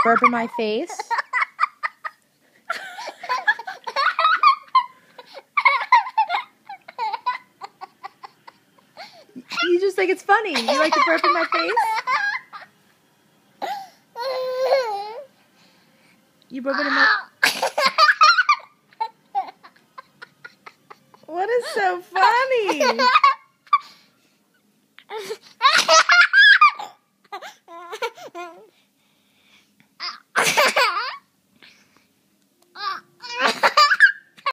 burp in my face? You just think it's funny. You like to burp in my face? You burp in my... What is so funny?